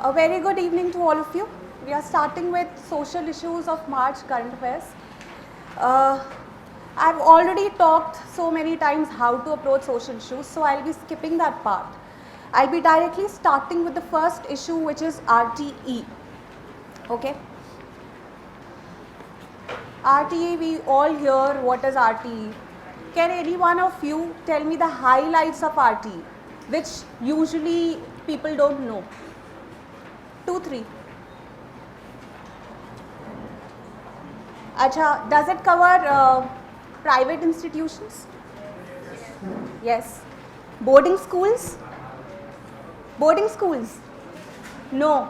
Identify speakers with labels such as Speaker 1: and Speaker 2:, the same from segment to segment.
Speaker 1: A very good evening to all of you. We are starting with social issues of March current affairs. I've already talked so many times how to approach social issues, so I'll be skipping that part. I'll be directly starting with the first issue, which is RTE. Okay. RTE, we all hear what is RTE. Can any one of you tell me the highlights of RTE, which usually people don't know? 2, 3. Acha, does it cover private institutions? Yes. Boarding schools? Boarding schools? No,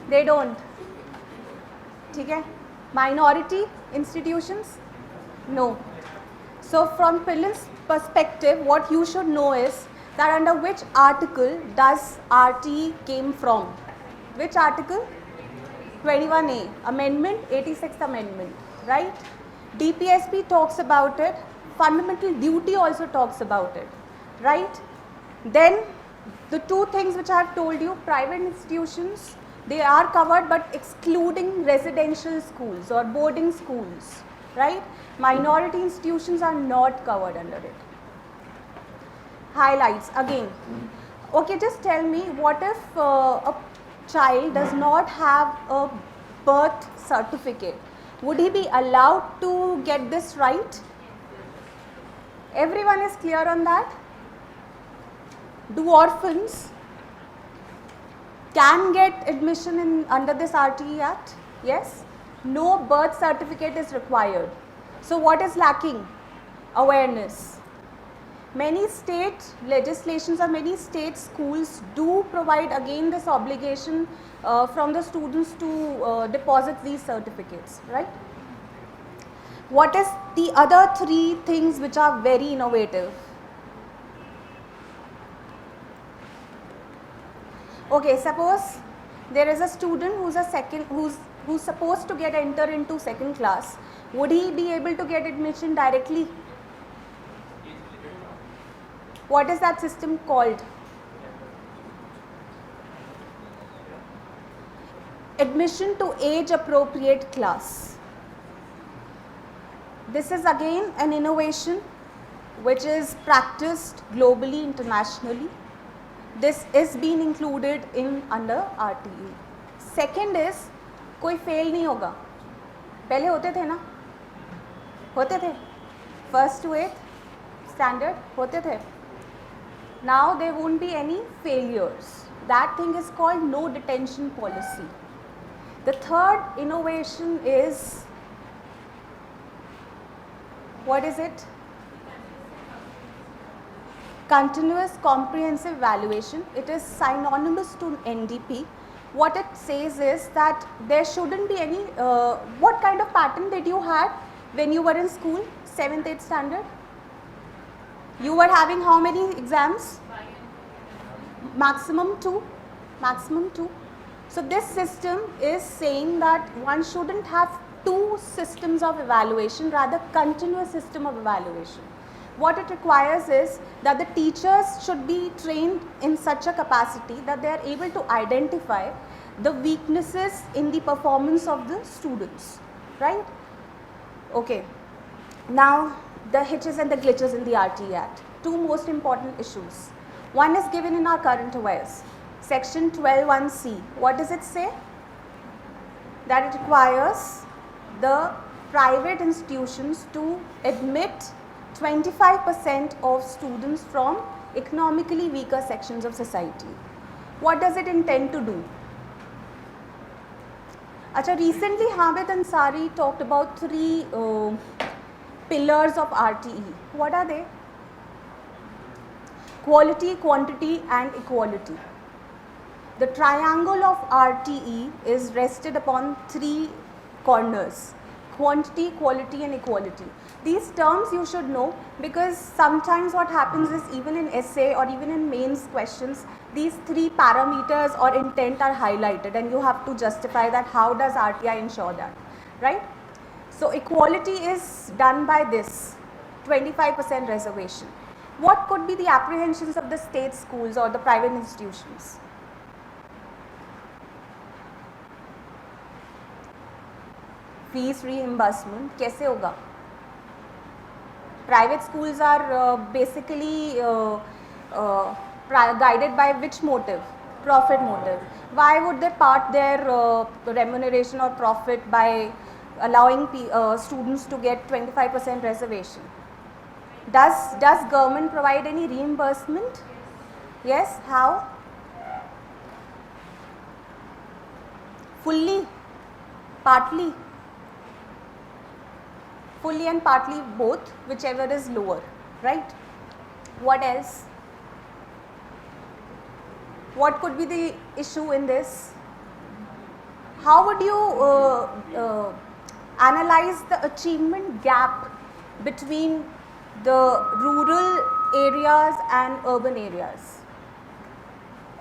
Speaker 1: they don't. Okay? Minority institutions? No. So from Pillin's perspective, what you should know is that under which article does RTE came from? Which article? 21A, Amendment, 86th Amendment, right? DPSP talks about it, Fundamental Duty also talks about it, right? Then the two things which I have told you, private institutions, they are covered but excluding residential schools or boarding schools, right? Minority institutions are not covered under it. Highlights again. Okay, just tell me, what if a child does not have a birth certificate? Would he be allowed to get this right? Everyone is clear on that? Do orphans can get admission under this RTE Act? Yes? No birth certificate is required. So what is lacking? Awareness. Many state legislations or many state schools do provide again this obligation from the students to deposit these certificates, right? What is the other three things which are very innovative? Okay, suppose there is a student who's supposed to enter into second class. Would he be able to get admission directly? What is that system called? Admission to age appropriate class. This is again an innovation which is practiced globally, internationally. This is being included in under RTE. Second is, कोई fail नहीं होगा. पहले होते थे ना? होते थे. 1st to 8th standard होते थे. Now there won't be any failures. That thing is called no detention policy. The third innovation is, what is it? Continuous comprehensive evaluation. It is synonymous to NDP. What it says is that there shouldn't be any, what kind of pattern did you have when you were in school, 7th, 8th standard? You were having how many exams? Maximum 2. Maximum 2. So this system is saying that one shouldn't have two systems of evaluation, rather continuous system of evaluation. What it requires is that the teachers should be trained in such a capacity that they are able to identify the weaknesses in the performance of the students, right? Okay. Now, the hitches and the glitches in the RTE Act. Two most important issues. One is given in our current affairs. Section 12(1)(c). What does it say? That it requires the private institutions to admit 25% of students from economically weaker sections of society. What does it intend to do? Acha, recently Hamid Ansari talked about three pillars of RTE. What are they? Quality, quantity and equality. The triangle of RTE is rested upon three corners: quantity, quality and equality. These terms you should know, because sometimes what happens is, even in essay or even in mains questions, these three parameters or intent are highlighted and you have to justify that how does RTI ensure that, right? So equality is done by this 25% reservation. What could be the apprehensions of the state schools or the private institutions? Fees reimbursement कैसे होगा? Private schools are basically guided by which motive? Profit motive. Why would they part their remuneration or profit by allowing students to get 25% reservation? Does government provide any reimbursement? Yes. How? Fully? Partly? Fully and partly both, whichever is lower, right? What else? What could be the issue in this? How would you analyze the achievement gap between the rural areas and urban areas,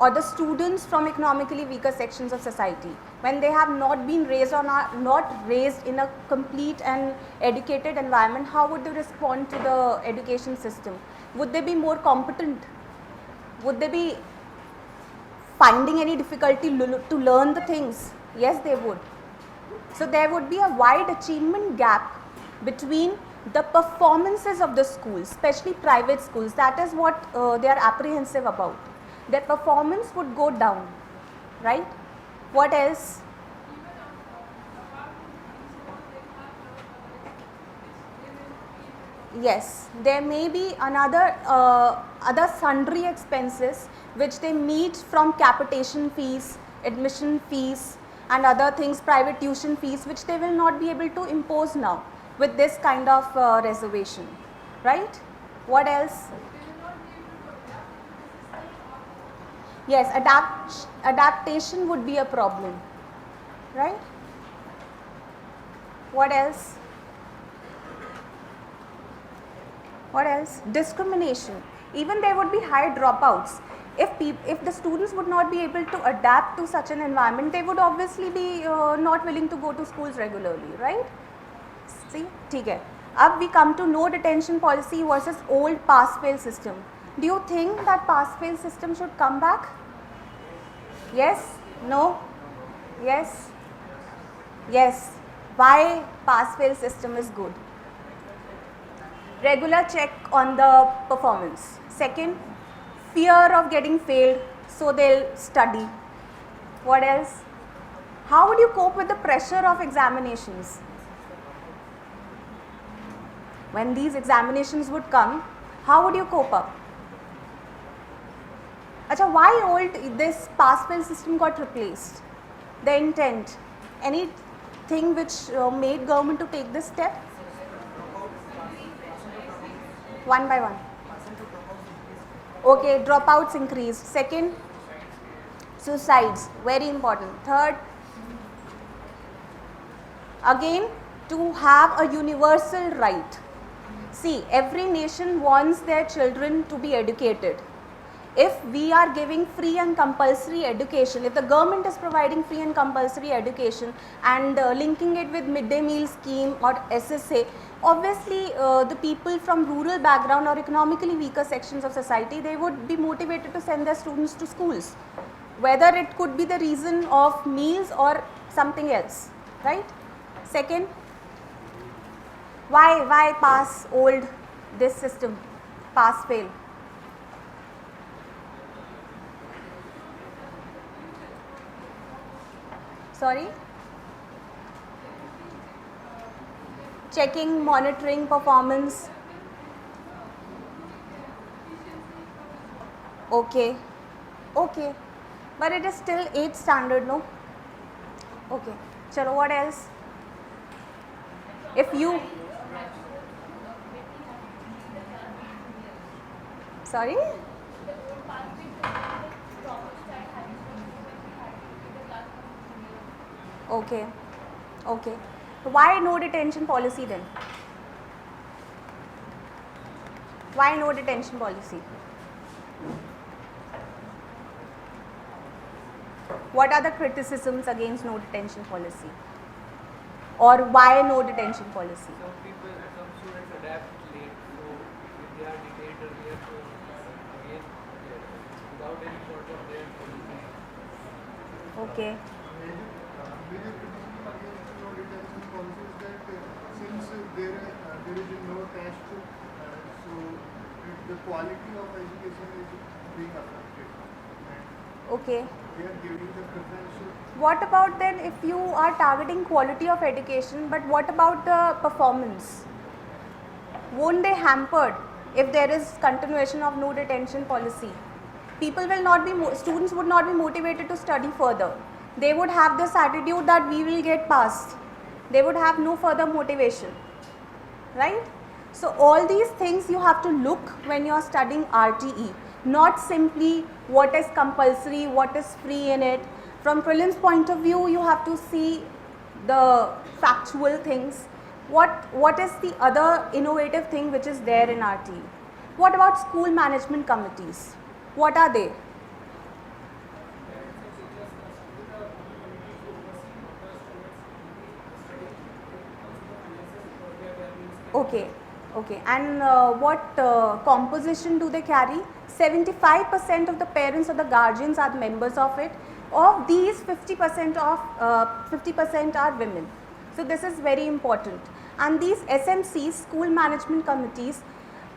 Speaker 1: or the students from economically weaker sections of society, when they have not been raised or not raised in a complete and educated environment? How would they respond to the education system? Would they be more competent? Would they be finding any difficulty to learn the things? Yes, they would. So there would be a wide achievement gap between the performances of the schools, especially private schools. That is what they are apprehensive about. Their performance would go down, right? What else? Yes, there may be another other sundry expenses which they meet from capitation fees, admission fees and other things, private tuition fees, which they will not be able to impose now with this kind of reservation, right? What else? Yes, adaptation would be a problem, right? What else? What else? Discrimination. Even there would be high dropouts. If the students would not be able to adapt to such an environment, they would obviously be not willing to go to schools regularly, right? See, ठीक है. अब we come to no detention policy versus old pass-fail system. Do you think that pass-fail system should come back? Yes? No? Yes? Yes. Why pass-fail system is good? Regular check on the performance. Second, fear of getting failed, so they'll study. What else? How would you cope with the pressure of examinations? When these examinations would come, how would you cope up? Acha, why this pass-fail system got replaced? The intent. Anything which made government to take this step? One by one. Okay, dropouts increased. Second, suicides, very important. Third, again, to have a universal right. See, every nation wants their children to be educated. If we are giving free and compulsory education, if the government is providing free and compulsory education and linking it with midday meal scheme or SSA, obviously the people from rural background or economically weaker sections of society, they would be motivated to send their students to schools, whether it could be the reason of meals or something else, right? Second, why pass old this system, pass fail? Sorry? Checking, monitoring performance. Okay. Okay. But it is still 8th standard, no? Okay. Chalo, what else? If you... Sorry? Okay. Okay. Why no detention policy then? Why no detention policy? What are the criticisms against no detention policy? Or why no detention policy?
Speaker 2: Some students adapt late, so if they are detained earlier, so again, without any sort of their policy.
Speaker 1: Okay.
Speaker 3: against no detention policy is that since there is no test, so the quality of education is being affected. And
Speaker 1: Okay.
Speaker 3: they are giving the preferential.
Speaker 1: What about then if you are targeting quality of education, but what about the performance? Won't they hampered if there is continuation of no detention policy? People will not be, students would not be motivated to study further. They would have this attitude that we will get passed. They would have no further motivation, right? So all these things you have to look when you are studying RTE, not simply what is compulsory, what is free in it. From prelims point of view, you have to see the factual things. What is the other innovative thing which is there in RTE? What about school management committees? What are they? Okay, okay. And what composition do they carry? 75% of the parents or the guardians are members of it. Of these, 50% are women. So this is very important. And these SMCs, school management committees,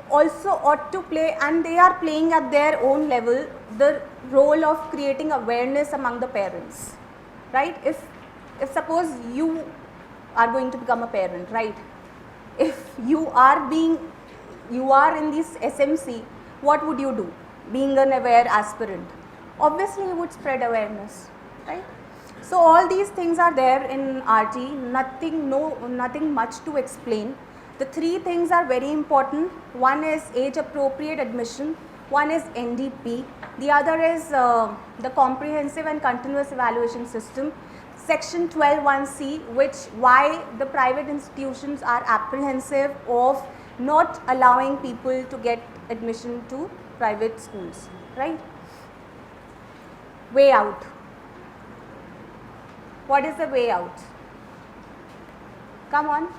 Speaker 1: also ought to play, and they are playing at their own level, the role of creating awareness among the parents, right? If suppose you are going to become a parent, right? If you are in this SMC, what would you do? Being an aware aspirant, obviously you would spread awareness, right? So all these things are there in RT, nothing much to explain. The three things are very important. One is age appropriate admission, one is NDP, the other is the comprehensive and continuous evaluation system. Section 12(1)(c), why the private institutions are apprehensive of not allowing people to get admission to private schools, right? Way out. What is the way out? Come on,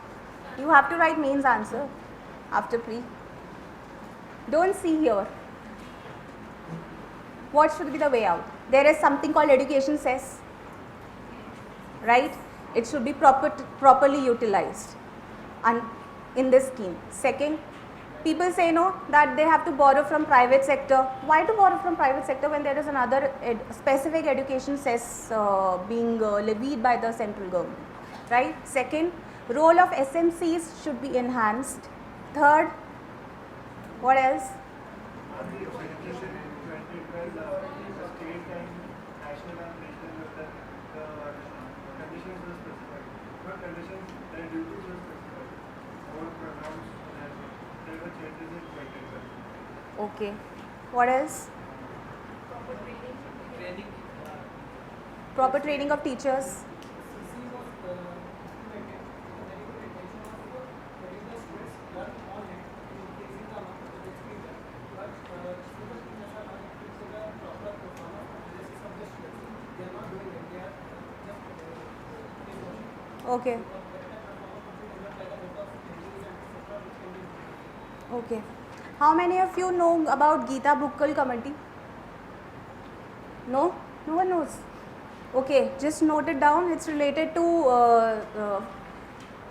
Speaker 1: you have to write mains answer after pre. Don't see here. What should be the way out? There is something called education cess, right? It should be properly utilized and in this scheme. Second, people say no, that they have to borrow from private sector. Why to borrow from private sector when there is another specific education cess being levied by the central government, right? Second, role of SMCs should be enhanced. Third, what else?
Speaker 3: The education in 2012, the state and national and regional the conditions were specified. Not conditions, their duties were specified. More pronounced and there were changes in 2012.
Speaker 1: Okay. What else?
Speaker 2: Training.
Speaker 1: Proper training of teachers. Okay. Okay. How many of you know about Geeta Bhukkal committee? No? No one knows. Okay, just note it down. It's related to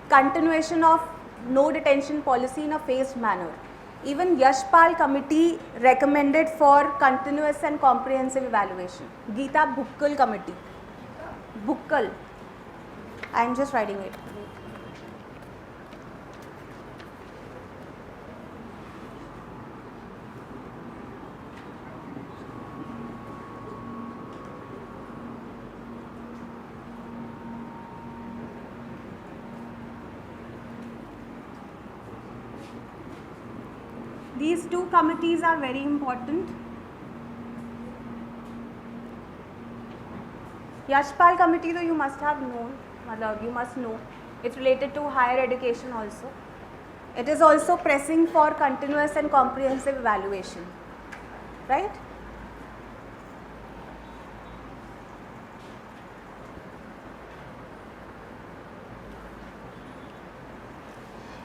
Speaker 1: continuation of no detention policy in a phased manner. Even Yashpal committee recommended for continuous and comprehensive evaluation. Geeta Bhukkal committee. Bhukkal. I am just writing it. These two committees are very important. Yashpal committee, though, you must have known, you must know. It's related to higher education also. It is also pressing for continuous and comprehensive evaluation, right?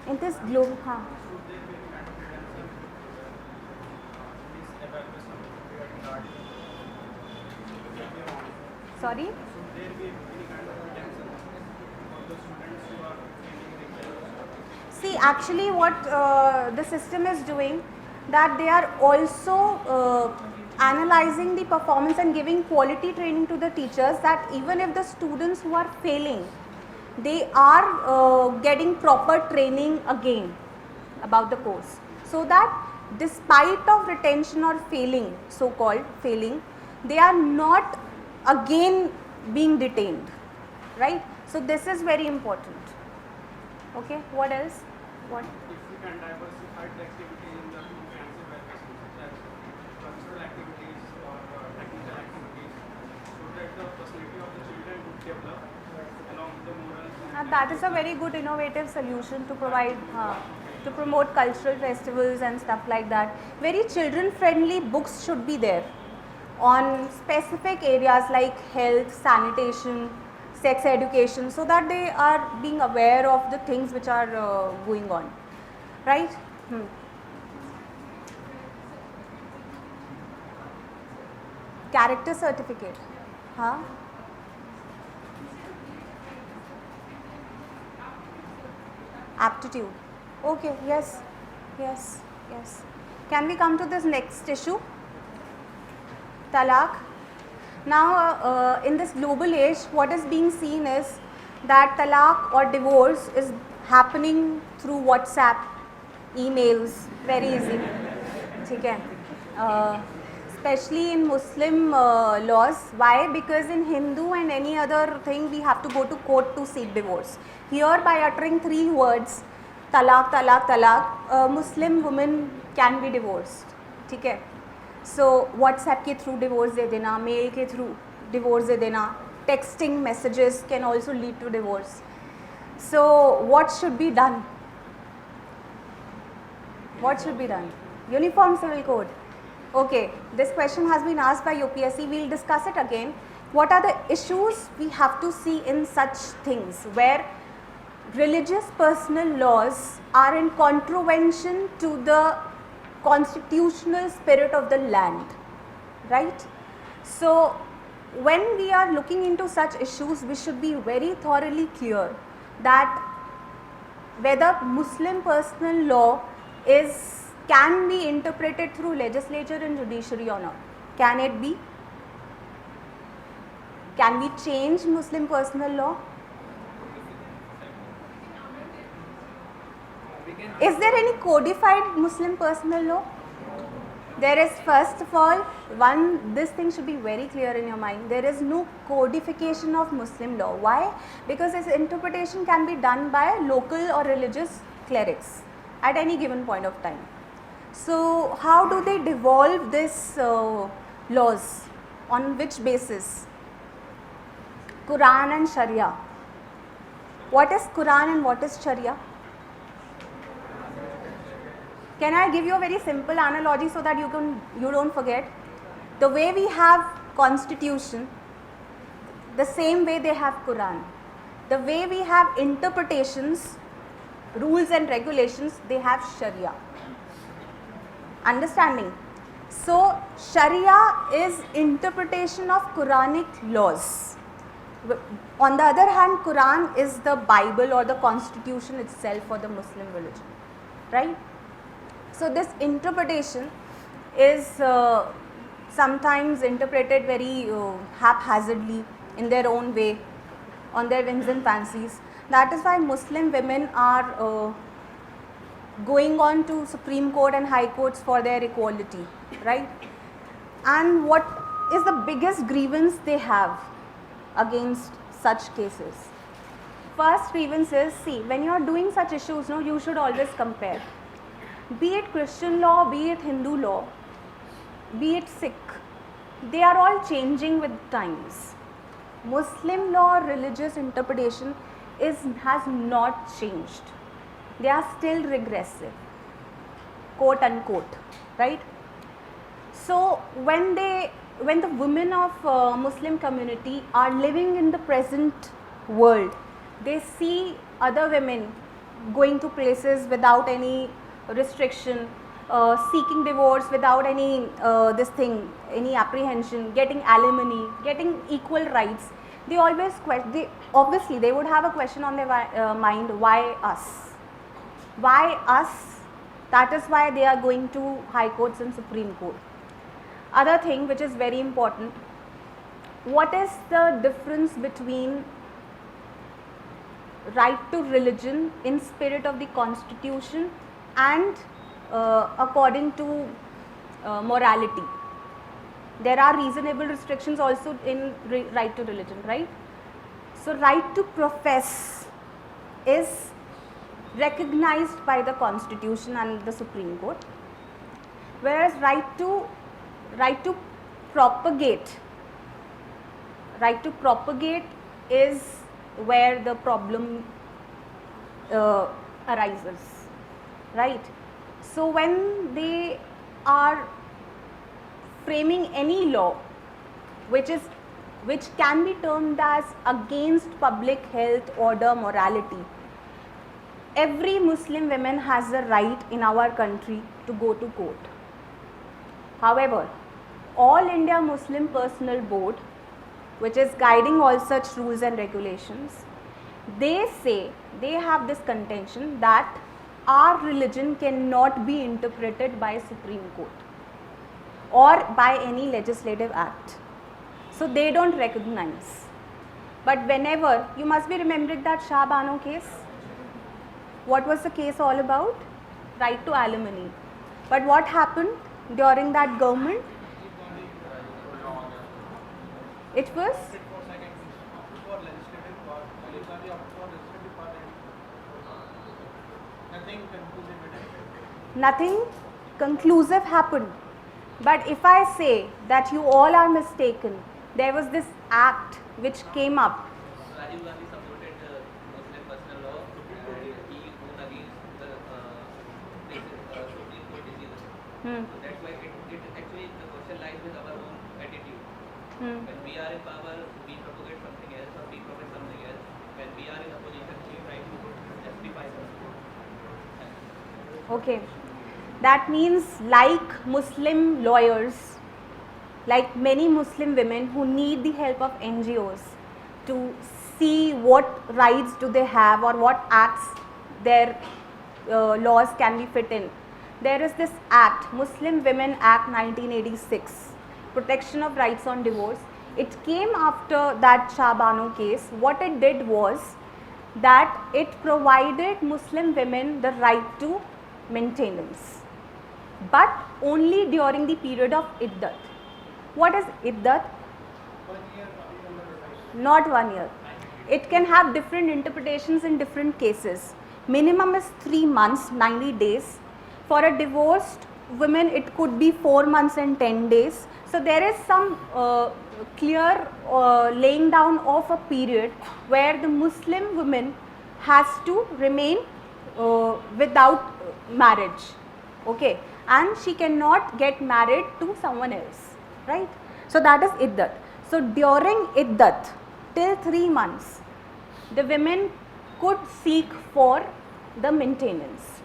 Speaker 1: In this global, sorry? See, actually what the system is doing, that they are also analyzing the performance and giving quality training to the teachers, that even if the students who are failing, they are getting proper training again about the course, so that despite of retention or failing, so called failing, they are not again being detained, right? So this is very important. Okay, what else? What?
Speaker 3: If we can diversify the activity in the comprehensive education, such as cultural activities or technical activities, so that the personality of the children would develop along with the morals.
Speaker 1: That is a very good innovative solution to provide, to promote cultural festivals and stuff like that. Very children friendly books should be there on specific areas like health, sanitation, sex education, so that they are being aware of the things which are going on, right? Character certificate, huh? Aptitude. Okay, yes, yes, yes. Can we come to this next issue? Talaq. Now, in this global age, what is being seen is that talaq or divorce is happening through WhatsApp, emails, very easy. ठीक है? Especially in Muslim laws. Why? Because in Hindu and any other thing, we have to go to court to seek divorce. Here, by uttering 3 words, talaq, talaq, talaq, Muslim women can be divorced. ठीक है? So WhatsApp के through divorce दे देना, mail के through divorce दे देना, texting messages can also lead to divorce. So what should be done? What should be done? Uniform Civil Code. Okay, this question has been asked by UPSC. We'll discuss it again. What are the issues we have to see in such things where religious personal laws are in contravention to the constitutional spirit of the land, right? So when we are looking into such issues, we should be very thoroughly clear that whether Muslim personal law can be interpreted through legislature and judiciary or not. Can it be? Can we change Muslim personal law? Is there any codified Muslim personal law? There is, first of all, this thing should be very clear in your mind. There is no codification of Muslim law. Why? Because its interpretation can be done by local or religious clerics at any given point of time. So how do they devolve this laws? On which basis? Quran and Sharia. What is Quran and what is Sharia? Can I give you a very simple analogy so that you don't forget? The way we have constitution, the same way they have Quran. The way we have interpretations, rules and regulations, they have Sharia. Understanding? So Sharia is interpretation of Quranic laws. On the other hand, Quran is the Bible or the constitution itself for the Muslim religion, right? So this interpretation is sometimes interpreted very haphazardly in their own way, on their whims and fancies. That is why Muslim women are going on to Supreme Court and High Courts for their equality, right? And what is the biggest grievance they have against such cases? First grievance is, see, when you are doing such issues, no, you should always compare. Be it Christian law, be it Hindu law, be it Sikh, they are all changing with times. Muslim law religious interpretation has not changed. They are still regressive, quote unquote, right? So when the women of Muslim community are living in the present world, they see other women going to places without any restriction, seeking divorce without any any apprehension, getting alimony, getting equal rights. they always obviously they would have a question on their mind, why us? Why us? That is why they are going to High Courts and Supreme Court. Other thing which is very important, what is the difference between right to religion in spirit of the constitution and according to morality? There are reasonable restrictions also in right to religion, right? So right to profess is recognized by the constitution and the Supreme Court, whereas right to propagate is where the problem arises, right? So when they are framing any law which can be termed as against public health, order, morality, every Muslim woman has a right in our country to go to court. However, All India Muslim Personal Board, which is guiding all such rules and regulations, they say, they have this contention that our religion cannot be interpreted by Supreme Court or by any legislative act. So they don't recognize. But whenever, you must be remembering that Shah Bano case. What was the case all about? Right to alimony. But what happened during that government? It was nothing conclusive happened. But if I say that you all are mistaken, there was this act which came up.
Speaker 4: Rajiv Gandhi supported Muslim personal law and he won against the Supreme Court decision. So that's why it actually the question lies with our own attitude. When we are in power, we propagate something else or we propagate something else. When we are in opposition, we try to justify something.
Speaker 1: Okay. That means like Muslim lawyers, like many Muslim women who need the help of NGOs to see what rights do they have or what acts their laws can be fit in. There is this act, Muslim Women Act 1986, Protection of Rights on Divorce. It came after that Shah Bano case. What it did was that it provided Muslim women the right to maintenance, but only during the period of iddat. What is iddat?
Speaker 3: 1 year.
Speaker 1: Not 1 year. It can have different interpretations in different cases. Minimum is 3 months, 90 days. For a divorced woman, it could be 4 months and 10 days. So there is some clear laying down of a period where the Muslim woman has to remain without marriage, okay, and she cannot get married to someone else, right? So that is iddat. So during iddat till 3 months, the women could seek for the maintenance.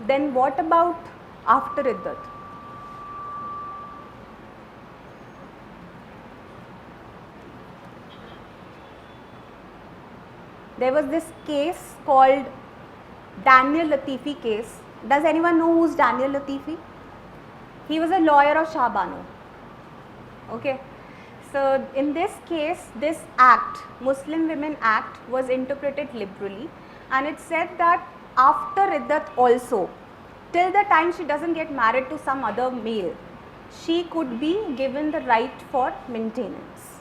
Speaker 1: Then what about after iddat? There was this case called Daniel Latifi case. Does anyone know who's Daniel Latifi? He was a lawyer of Shah Bano. Okay. So in this case, this act, Muslim Women Act, was interpreted liberally, and it said that after iddat also, till the time she doesn't get married to some other male, she could be given the right for maintenance.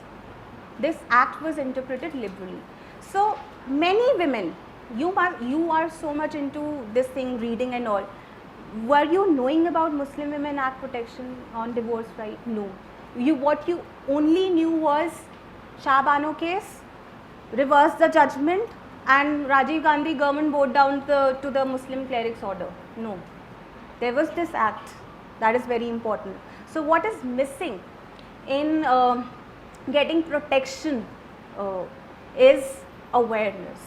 Speaker 1: This act was interpreted liberally. So many women, you are so much into this thing, reading and all. Were you knowing about Muslim Women Act protection on divorce right? No. What you only knew was Shah Bano case, reversed the judgment, and Rajiv Gandhi government bowed down to the Muslim clerics order. No. There was this act. That is very important. So what is missing in getting protection is awareness.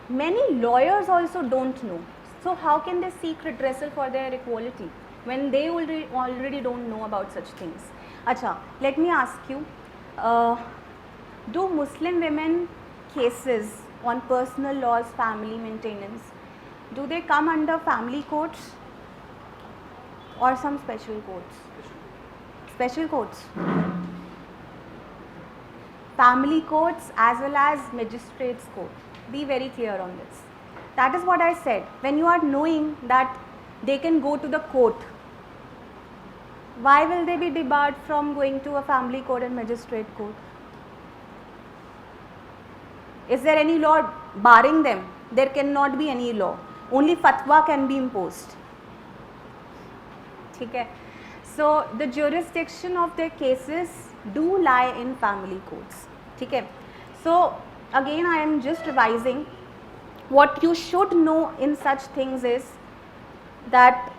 Speaker 1: Many lawyers also don't know. So how can they seek redressal for their equality when they already don't know about such things? Acha, let me ask you, Do Muslim women cases on personal laws, family maintenance, do they come under family courts or some special courts? Special courts. Family courts as well as magistrates court. Be very clear on this. That is what I said. When you are knowing that they can go to the court, why will they be debarred from going to a family court and magistrate court? Is there any law barring them? There cannot be any law. Only fatwa can be imposed. Okay. So the jurisdiction of their cases do lie in family courts. Okay. So again I am just revising. What you should know in such things is that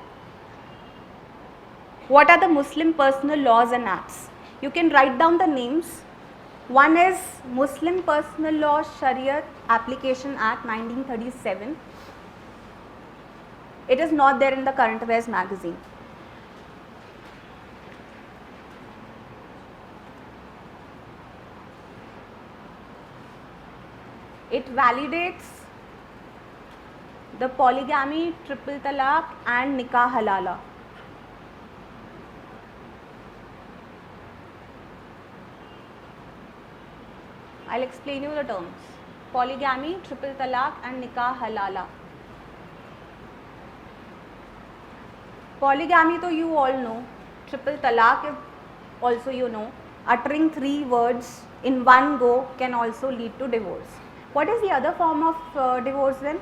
Speaker 1: what are the Muslim personal laws and acts. You can write down the names. One is Muslim Personal Law Shariat Application Act 1937. It is not there in the Current Affairs magazine. It validates the polygamy, triple talaq and nikah halala. I'll explain you the terms. Polygamy, triple talaq and nikah halala. Polygamy to you all know. Triple talaq also you know. Uttering 3 words in one go can also lead to divorce. What is the other form of divorce then?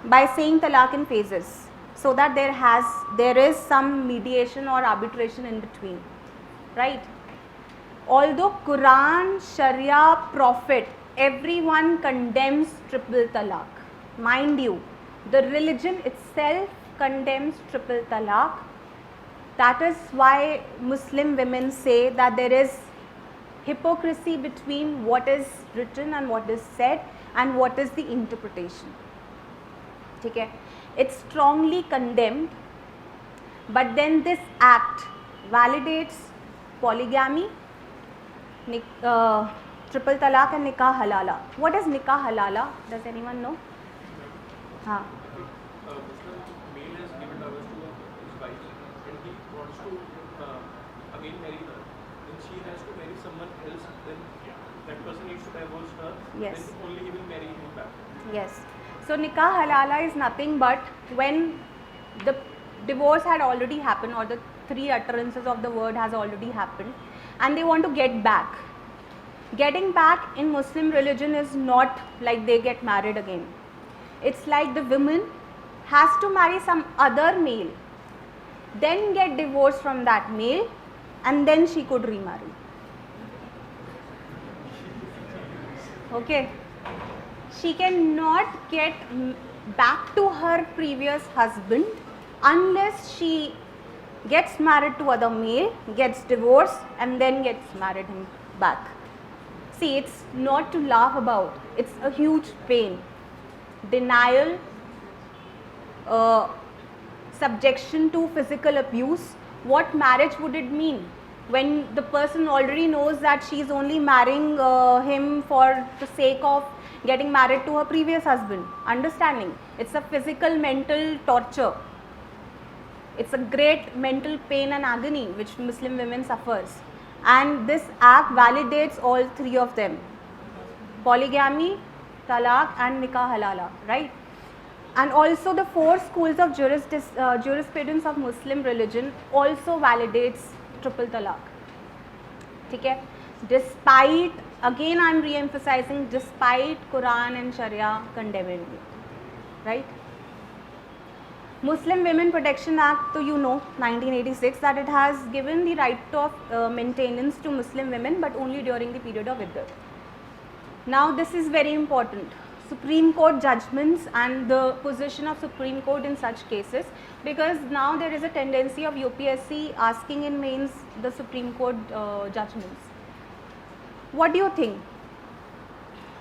Speaker 1: By saying talaq in phases, so that there is some mediation or arbitration in between, right? Although Quran, Sharia, Prophet, everyone condemns triple talaq. Mind you, the religion itself condemns triple talaq. That is why Muslim women say that there is hypocrisy between what is written and what is said and what is the interpretation. Okay? It's strongly condemned, but then this act validates polygamy, triple talaq and nikah halala. What is nikah halala? Does anyone know? Haan.
Speaker 5: Muslim male has given divorce to his wife and he wants to again marry her. Then she has to marry someone else. Then that person needs to divorce her.
Speaker 1: Yes.
Speaker 5: Then only he will marry him back.
Speaker 1: Yes. So nikah halala is nothing but when the divorce had already happened or the 3 utterances of the word has already happened and they want to get back. Getting back in Muslim religion is not like they get married again. It's like the woman has to marry some other male, then get divorced from that male and then she could remarry. Okay. She cannot get back to her previous husband unless she gets married to other male, gets divorced and then gets married him back. See, it's not to laugh about. It's a huge pain. Denial, subjection to physical abuse. What marriage would it mean? When the person already knows that she is only marrying him for the sake of getting married to her previous husband. Understanding? It's a physical, mental torture. It's a great mental pain and agony which Muslim women suffers. And this act validates all 3 of them. Polygamy, talaq and nikah halala, right? And also the 4 schools of jurisprudence of Muslim religion also validates triple talaq. Okay? Despite, again I am re-emphasizing, despite Quran and Sharia condemning it, right? Muslim Women Protection Act, so you know, 1986, that it has given the right of maintenance to Muslim women but only during the period of iddah. Now this is very important. Supreme Court judgments and the position of Supreme Court in such cases, because now there is a tendency of UPSC asking in mains the Supreme Court judgments. What do you think?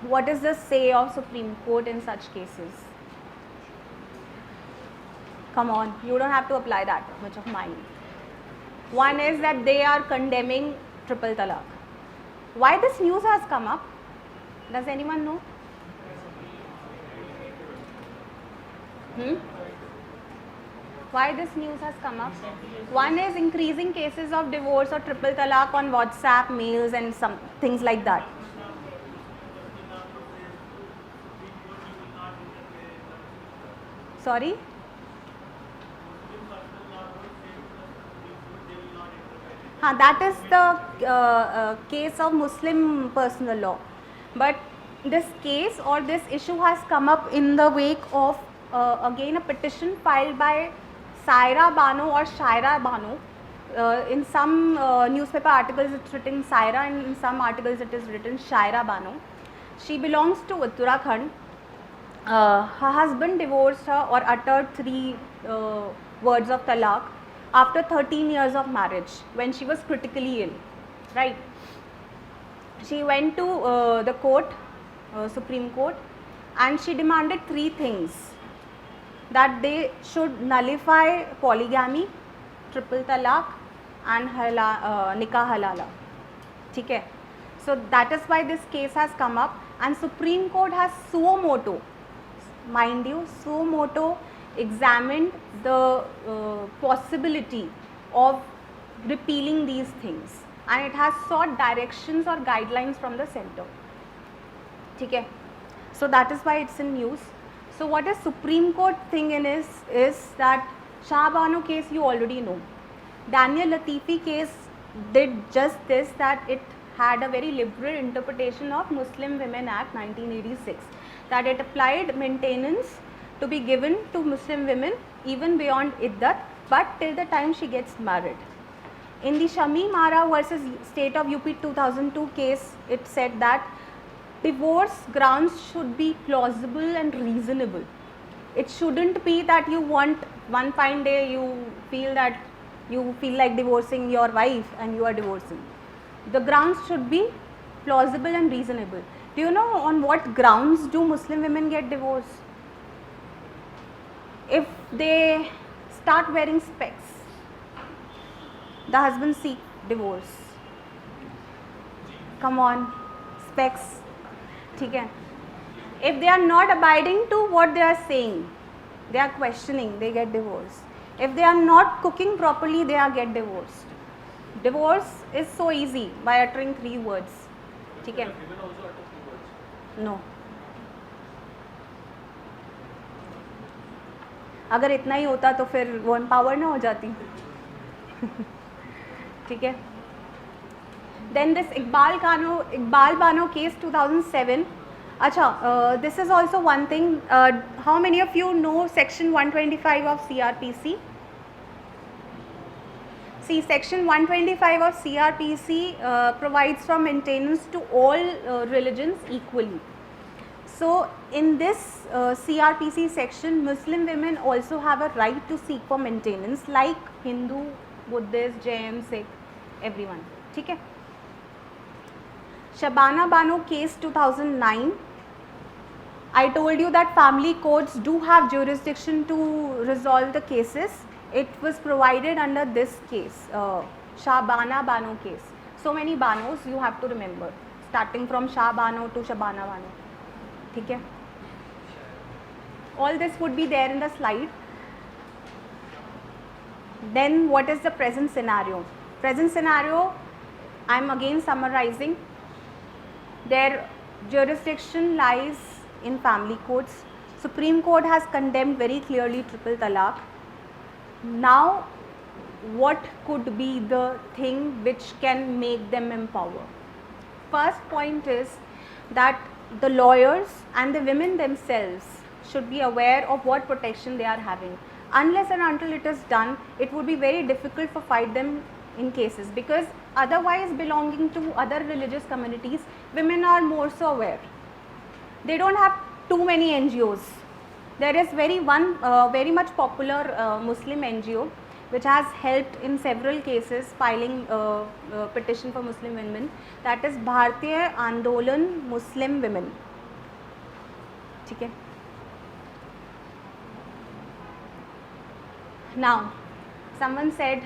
Speaker 1: What is the say of Supreme Court in such cases? Come on, you don't have to apply that much of mind. One is that they are condemning triple talaq. Why this news has come up? Does anyone know? Why this news has come up? One is increasing cases of divorce or triple talaq on WhatsApp, mails and some things like that. Sorry? That is the case of Muslim personal law. But this case or this issue has come up in the wake of again a petition filed by Saira Bano or Shaira Bano. In some newspaper articles it's written Saira and in some articles it is written Shaira Bano. She belongs to Uttarakhand. Her husband divorced her or uttered 3 words of talaq after 13 years of marriage when she was critically ill, right? She went to the court, Supreme Court, and she demanded 3 things: that they should nullify polygamy, triple talaq and nikah halala. ठीक है? So that is why this case has come up, and Supreme Court has suo moto, mind you, suo moto examined the possibility of repealing these things, and it has sought directions or guidelines from the center. ठीक है? So that is why it's in news. So what is Supreme Court thing in is that Shah Bano case you already know. Daniel Latifi case did just this, that it had a very liberal interpretation of Muslim Women Act 1986, that it applied maintenance to be given to Muslim women even beyond iddat, but till the time she gets married. In the Shami Mara versus State of UP 2002 case, it said that divorce grounds should be plausible and reasonable. It shouldn't be that you want one fine day you feel like divorcing your wife and you are divorcing. The grounds should be plausible and reasonable. Do you know on what grounds do Muslim women get divorced? If they start wearing specs, the husband seek divorce. Come on, specs. ठीक है? If they are not abiding to what they are saying, they are questioning, they get divorced. If they are not cooking properly, they are get divorced. Divorce is so easy by uttering 3 words. ठीक है?
Speaker 5: Women also utter 3 words.
Speaker 1: No. अगर इतना ही होता तो फिर वो empower ना हो जाती. ठीक है? Then this Iqbal Bano case 2007. Acha, this is also one thing. How many of you know section 125 of CRPC? See, section 125 of CRPC provides for maintenance to all religions equally. So in this CRPC section, Muslim women also have a right to seek for maintenance like Hindu, Buddhist, Jain, Sikh, everyone. ठीक है? Shabana Bano case 2009. I told you that family courts do have jurisdiction to resolve the cases. It was provided under this case, Shabana Bano case. So many Banos you have to remember, starting from Shah Bano to Shabana Bano. ठीक है? All this would be there in the slide. Then what is the present scenario? Present scenario, I am again summarizing. Their jurisdiction lies in family courts. Supreme Court has condemned very clearly triple talaq. Now, what could be the thing which can make them empower? First point is that the lawyers and the women themselves should be aware of what protection they are having. Unless and until it is done, it would be very difficult to fight them in cases, because otherwise belonging to other religious communities, women are more so aware. They don't have too many NGOs. There is very much popular Muslim NGO which has helped in several cases filing petition for Muslim women, that is Bharatiya Andolan Muslim Women. ठीक है? Now, someone said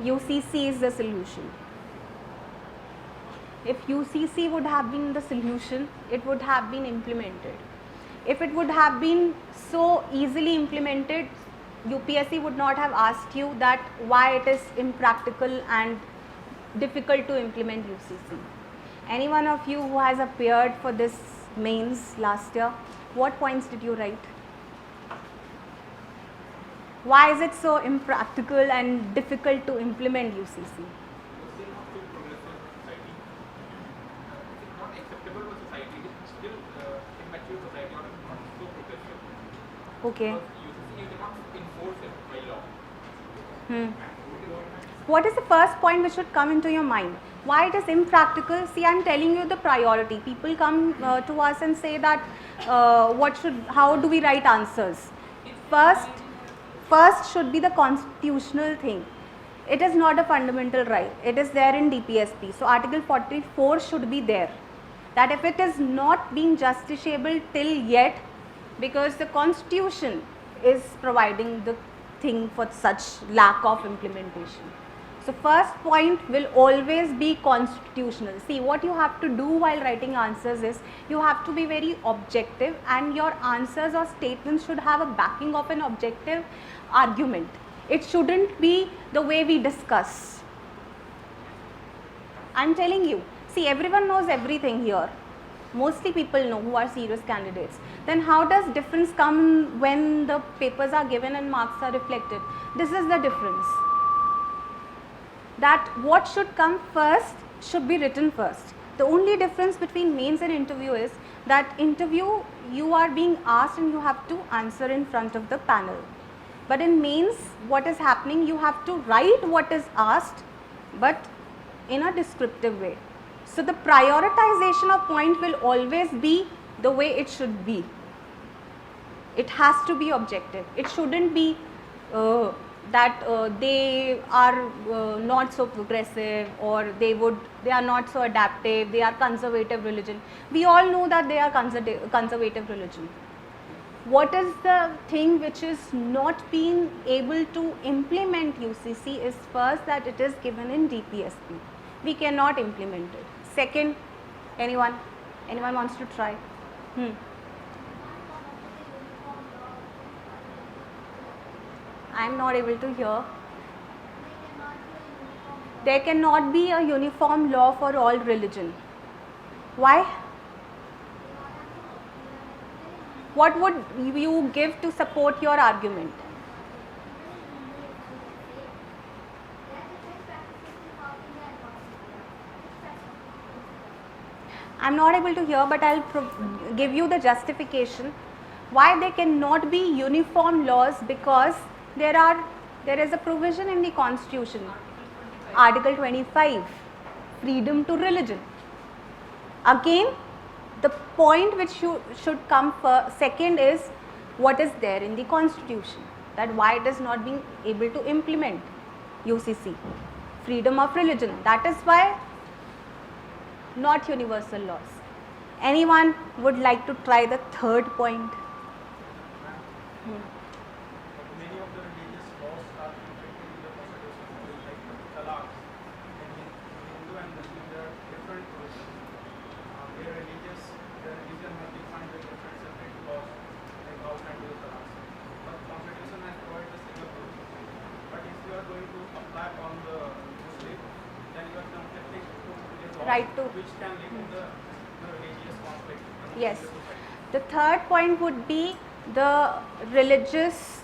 Speaker 1: UCC is the solution. If UCC would have been the solution, it would have been implemented. If it would have been so easily implemented, UPSC would not have asked you that why it is impractical and difficult to implement UCC. Any one of you who has appeared for this mains last year, what points did you write? Why is it so impractical and difficult to implement UCC? Okay. What is the first point which should come into your mind? Why it is impractical? See, I am telling you the priority. People come to us and say that how do we write answers? First should be the constitutional thing. It is not a fundamental right. It is there in DPSP. So Article 44 should be there. That if it is not being justiciable till yet, because the constitution is providing the thing for such lack of implementation. So first point will always be constitutional. See, what you have to do while writing answers is you have to be very objective, and your answers or statements should have a backing of an objective argument. It shouldn't be the way we discuss. I'm telling you, see, everyone knows everything here. Mostly people know who are serious candidates. Then how does difference come when the papers are given and marks are reflected? This is the difference. That what should come first should be written first. The only difference between mains and interview is that interview you are being asked and you have to answer in front of the panel. But in mains, what is happening, you have to write what is asked but in a descriptive way. So the prioritization of point will always be the way it should be. It has to be objective. It shouldn't be that they are not so progressive, or they are not so adaptive, they are conservative religion. We all know that they are conservative religion. What is the thing which is not being able to implement UCC is first that it is given in DPSP. We cannot implement it. Second, anyone wants to try? I am not able to hear. There cannot be a uniform law for all religion. Why? What would you give to support your argument? I am not able to hear, but I will give you the justification why there cannot be uniform laws, because there is a provision in the constitution, Article 25, freedom to religion. Again, the point which should come second is what is there in the constitution, that why it is not being able to implement UCC, freedom of religion. That is why not universal laws. Anyone would like to try the third point?
Speaker 3: Many of the religious laws are reflected in the constitution, like talaq. In Hindu and Muslim, there are different provisions. Their religion has defined the different separate laws, like how can do the talaq. But constitution has provided a single provision. But if you are going to apply on the Muslim, then you are conflicting to the law,
Speaker 1: Right to.
Speaker 3: which can lead to the religious conflict.
Speaker 1: Yes. The third point would be the religious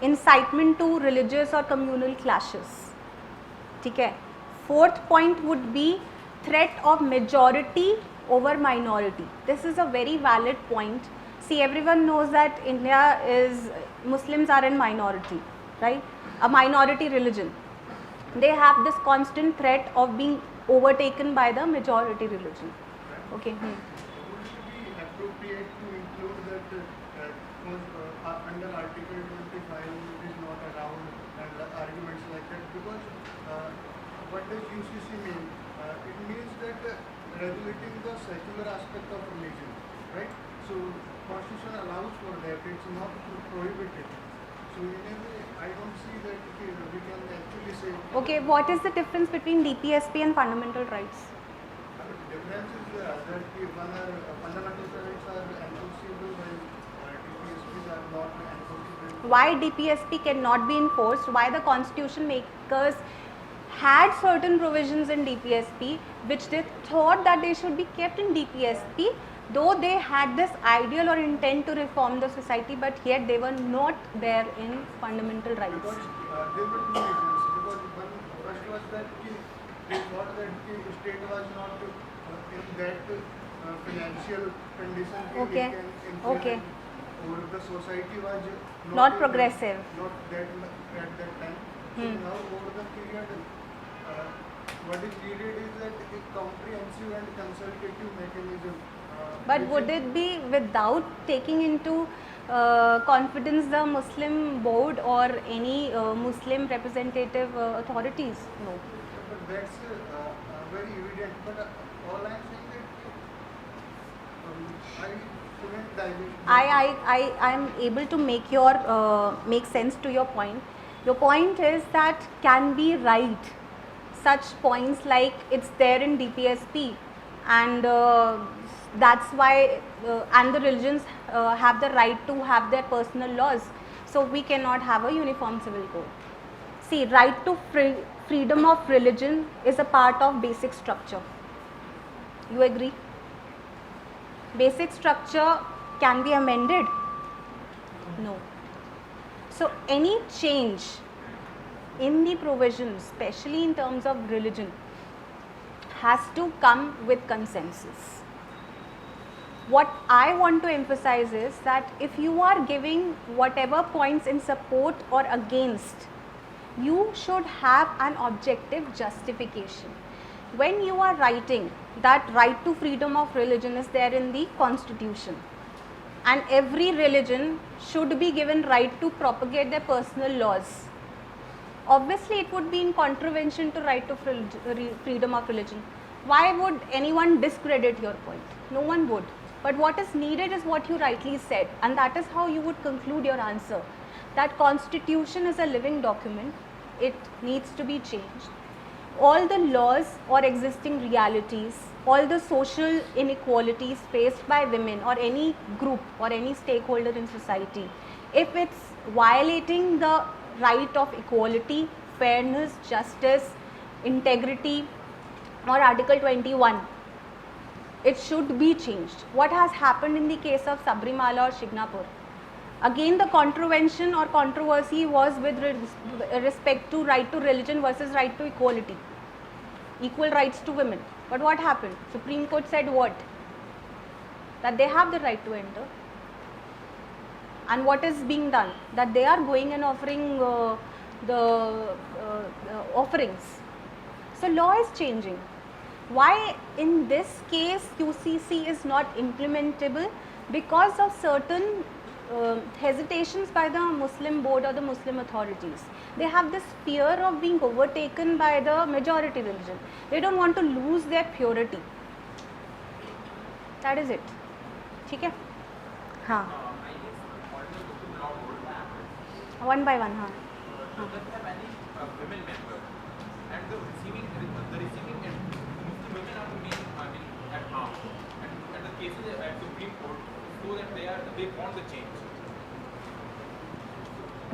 Speaker 1: incitement to religious or communal clashes. Okay. Fourth point would be threat of majority over minority. This is a very valid point. See, everyone knows that Muslims are in minority, right? A minority religion. They have this constant threat of being overtaken by the majority religion. Okay.
Speaker 3: Would it be appropriate to include that under Article 25 it is not around and arguments like that? Because what does UCC mean? It means that regulating the secular aspect of religion, right? So Constitution allows for that. It's not prohibited. So in a way, I don't see that we can actually say.
Speaker 1: Okay, what is the difference between DPSP and fundamental rights?
Speaker 3: difference is that one fundamental rights are enforceable while DPSPs are not enforceable.
Speaker 1: Why DPSP cannot be enforced? Why the constitution makers had certain provisions in DPSP which they thought that they should be kept in DPSP, though they had this ideal or intent to reform the society, but yet they were not there in fundamental rights.
Speaker 3: Because there were two reasons. Because one first was that they thought that the state was not in that financial condition
Speaker 1: Okay.
Speaker 3: it can implement,
Speaker 1: Okay.
Speaker 3: or the society was
Speaker 1: Not
Speaker 3: in
Speaker 1: progressive.
Speaker 3: not that at that time. So now over the period, what is needed is that a comprehensive and consultative mechanism.
Speaker 1: But
Speaker 3: which
Speaker 1: would
Speaker 3: is-
Speaker 1: it be without taking into confidence the Muslim board or any Muslim representative authorities? No.
Speaker 3: But that's very evident. But all I'm saying that I couldn't dive in.
Speaker 1: I am able to make sense to your point. Your point is that can we write such points like it's there in DPSP, and that's why and the religions have the right to have their personal laws, so we cannot have a uniform civil code. See, right to freedom of religion is a part of basic structure. You agree? Basic structure can be amended? No. So any change in the provisions, especially in terms of religion, has to come with consensus. What I want to emphasize is that if you are giving whatever points in support or against, you should have an objective justification. When you are writing that right to freedom of religion is there in the constitution, and every religion should be given right to propagate their personal laws, obviously it would be in contravention to right to freedom of religion. Why would anyone discredit your point? No one would. But what is needed is what you rightly said, and that is how you would conclude your answer, that constitution is a living document, it needs to be changed. All the laws or existing realities, all the social inequalities faced by women or any group or any stakeholder in society, if it's violating the right of equality, fairness, justice, integrity, or Article 21, it should be changed. What has happened in the case of Sabrimala or Shignapur? Again, the contravention or controversy was with respect to right to religion versus right to equality, equal rights to women. But what happened? Supreme Court said what? That they have the right to enter. And what is being done? That they are going and offering the offerings. So law is changing. Why in this case UCC is not implementable? Because of certain hesitations by the Muslim board or the Muslim authorities. They have this fear of being overtaken by the majority religion. They don't want to lose their purity. That is it. ठीक है? हाँ. One by one, हाँ.
Speaker 5: Doesn't have any women member, and the receiving end, Muslim women are the main at harm, and the cases at Supreme Court show that they want the change.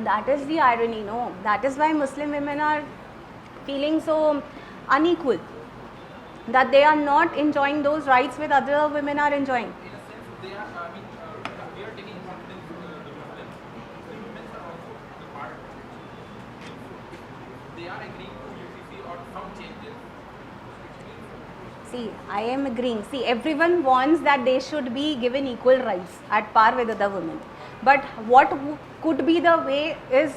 Speaker 1: That is the irony, no? That is why Muslim women are feeling so unequal, that they are not enjoying those rights which other women are enjoying.
Speaker 5: In a sense, they are. We are taking confidence the Muslims. The women are also the part. They are agreeing to UCC or some changes.
Speaker 1: See, I am agreeing. See, everyone wants that they should be given equal rights at par with other women. But what could be the way is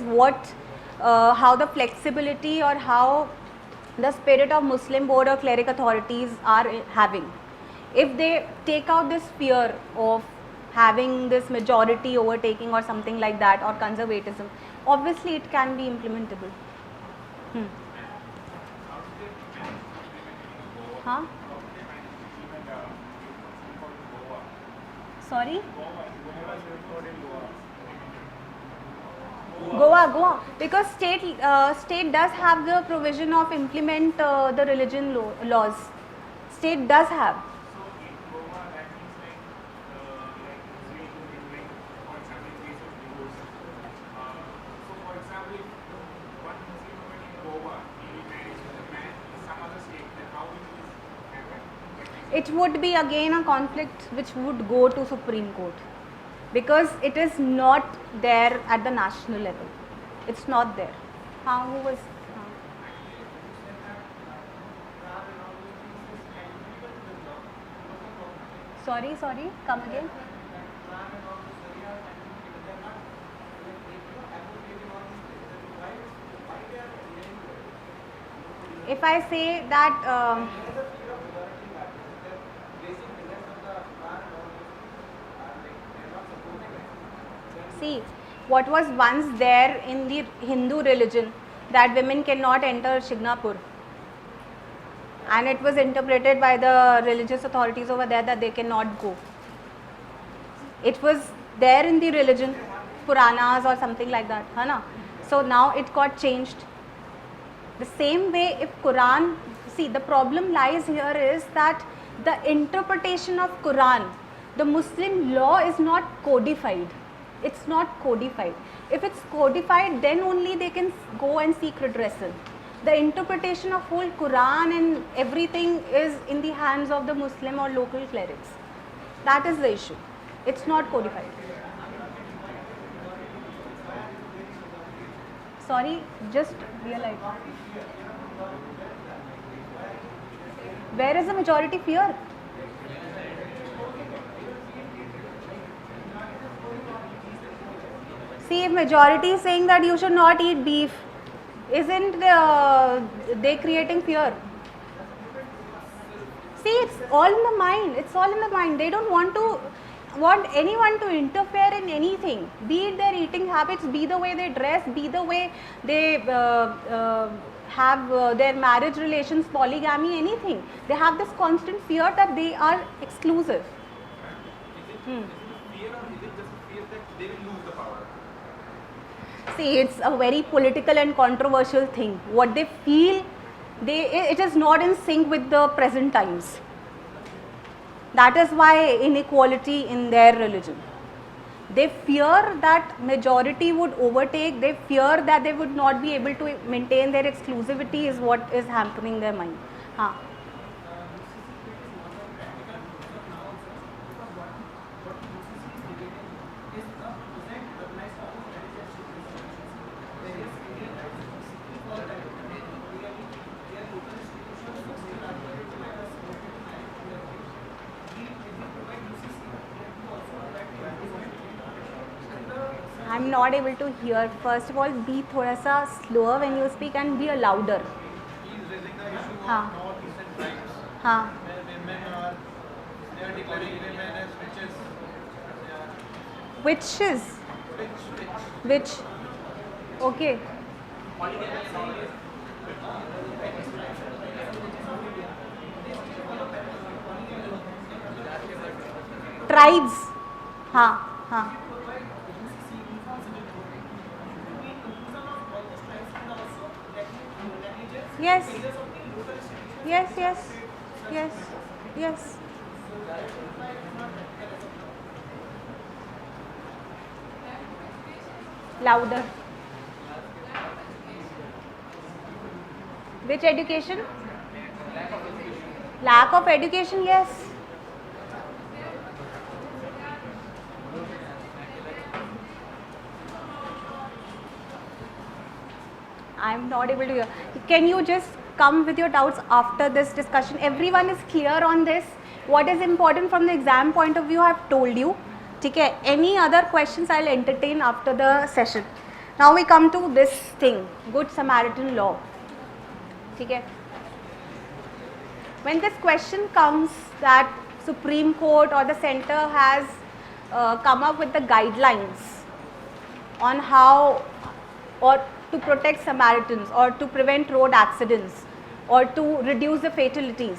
Speaker 1: how the flexibility or how the spirit of Muslim board or cleric authorities are having. If they take out this fear of having this majority overtaking or something like that, or conservatism, obviously it can be implementable. Huh? Sorry? Goa, because state does have the provision of implement the religion laws. state does have.
Speaker 3: So in Goa, that means like Muslim women, like for example, in case of divorce. So for example, if one Muslim woman in Goa he marries with a man in some other state, then how will this happen?
Speaker 1: It would be again a conflict which would go to Supreme Court, because it is not there at the national level. It's not there. Who was? Sorry, come again. If I say that see, what was once there in the Hindu religion, that women cannot enter Shignapur, and it was interpreted by the religious authorities over there that they cannot go. It was there in the religion, Puranas or something like that, है ना? So now it got changed. The same way, if Quran, see, the problem lies here is that the interpretation of Quran, the Muslim law is not codified. It's not codified. If it's codified, then only they can go and seek redressal. The interpretation of whole Quran and everything is in the hands of the Muslim or local clerics. That is the issue. It's not codified. Sorry, just realize. Where is the majority fear? See, if majority is saying that you should not eat beef, isn't they creating fear? See, it's all in the mind. It's all in the mind. They don't want anyone to interfere in anything, be it their eating habits, be the way they dress, be the way they have their marriage relations, polygamy, anything. They have this constant fear that they are exclusive. See, it's a very political and controversial thing. What they feel, it is not in sync with the present times. That is why inequality in their religion. They fear that majority would overtake. They fear that they would not be able to maintain their exclusivity is what is hampering their mind. I'm not able to hear. First of all, be thoda sa slower when you speak and be louder.
Speaker 3: He is raising the issue of
Speaker 1: हाँ.
Speaker 3: northeastern tribes,
Speaker 1: हाँ.
Speaker 3: where women are, they are declaring women as witches.
Speaker 1: Witches. Which? Okay. Tribes. हाँ. Yes. Louder. Which education? Lack of education, yes. I am not able to hear. Can you just come with your doubts after this discussion? Everyone is clear on this. What is important from the exam point of view, I have told you. Okay. Any other questions I will entertain after the session. Now we come to this thing, Good Samaritan law. Okay. When this question comes that Supreme Court or the center has come up with the guidelines on how or to protect Samaritans or to prevent road accidents or to reduce the fatalities.